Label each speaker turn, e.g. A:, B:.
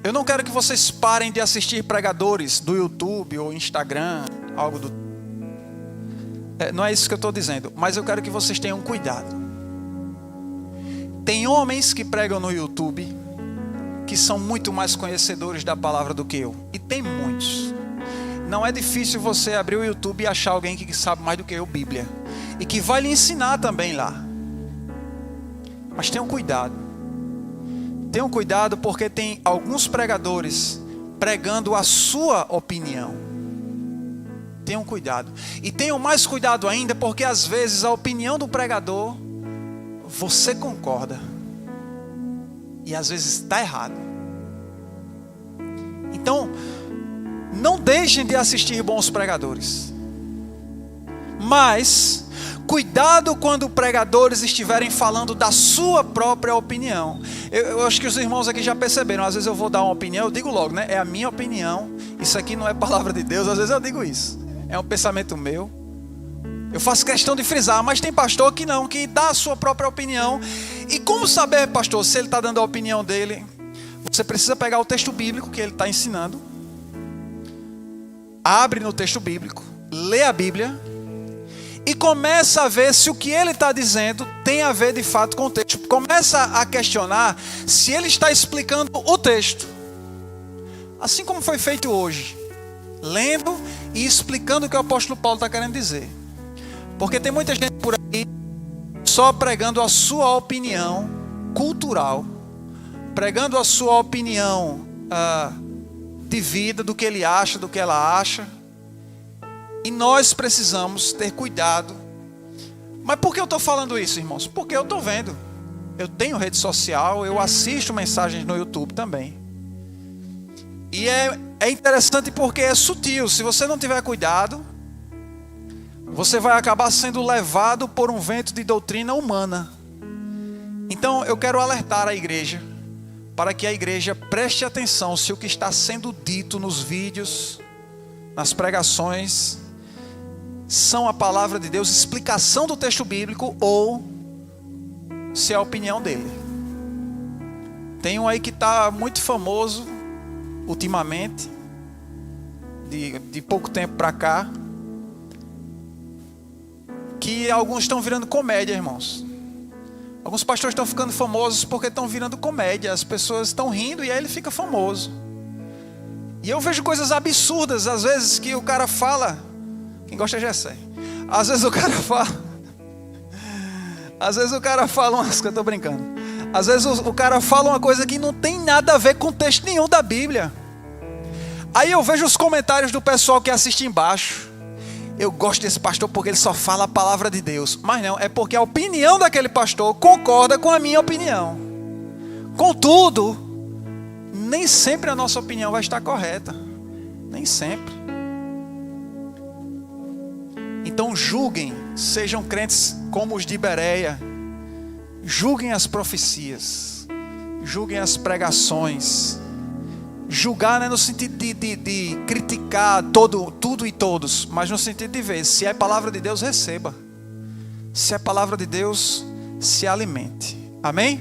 A: Eu não quero que vocês parem de assistir pregadores do YouTube ou Instagram, algo do... não é isso que eu estou dizendo, mas eu quero que vocês tenham cuidado. Tem homens que pregam no YouTube que são muito mais conhecedores da palavra do que eu. E tem muitos. Não é difícil você abrir o YouTube e achar alguém que sabe mais do que eu Bíblia. E que vai lhe ensinar também lá. Mas tenham cuidado. Tenham cuidado porque tem alguns pregadores pregando a sua opinião. Tenham cuidado. E tenham mais cuidado ainda porque às vezes a opinião do pregador você concorda. E às vezes está errado. Então, não deixem de assistir bons pregadores. Mas, cuidado quando pregadores estiverem falando da sua própria opinião. Eu acho que os irmãos aqui já perceberam. Às vezes eu vou dar uma opinião, eu digo logo, né? É a minha opinião. Isso aqui não é palavra de Deus. Às vezes eu digo isso. É um pensamento meu. Eu faço questão de frisar, mas tem pastor que não, que dá a sua própria opinião. E como saber, pastor, se ele está dando a opinião dele? Você precisa pegar o texto bíblico que ele está ensinando. Abre no texto bíblico, lê a Bíblia e começa a ver se o que ele está dizendo tem a ver de fato com o texto. Começa a questionar se ele está explicando o texto. Assim como foi feito hoje. Lendo e explicando o que o apóstolo Paulo está querendo dizer. Porque tem muita gente por aí só pregando a sua opinião cultural, pregando a sua opinião de vida, do que ele acha, do que ela acha. E nós precisamos ter cuidado. Mas por que eu estou falando isso, irmãos? Porque eu estou vendo. Eu tenho rede social, eu assisto mensagens no YouTube também. E é interessante porque é sutil. Se você não tiver cuidado, você vai acabar sendo levado por um vento de doutrina humana. Então eu quero alertar a igreja, para que a igreja preste atenção se o que está sendo dito nos vídeos, nas pregações, são a palavra de Deus, explicação do texto bíblico, ou se é a opinião dele. Tem um aí que está muito famoso ultimamente, de pouco tempo para cá, que alguns estão virando comédia, irmãos. Alguns pastores estão ficando famosos porque estão virando comédia. As pessoas estão rindo e aí ele fica famoso. E eu vejo coisas absurdas, às vezes, que o cara fala. Quem gosta já sei. Às vezes o cara fala. Às vezes o cara fala umas coisas. Eu tô brincando. Às vezes o cara fala uma coisa que não tem nada a ver com texto nenhum da Bíblia. Aí eu vejo os comentários do pessoal que assiste embaixo. Eu gosto desse pastor porque ele só fala a palavra de Deus. Mas não, é porque a opinião daquele pastor concorda com a minha opinião. Contudo, nem sempre a nossa opinião vai estar correta. Nem sempre. Então julguem, sejam crentes como os de Bereia. Julguem as profecias. Julguem as pregações. Julgar não é no sentido de criticar tudo e todos, mas no sentido de ver, se é palavra de Deus, receba. Se é palavra de Deus, se alimente. Amém?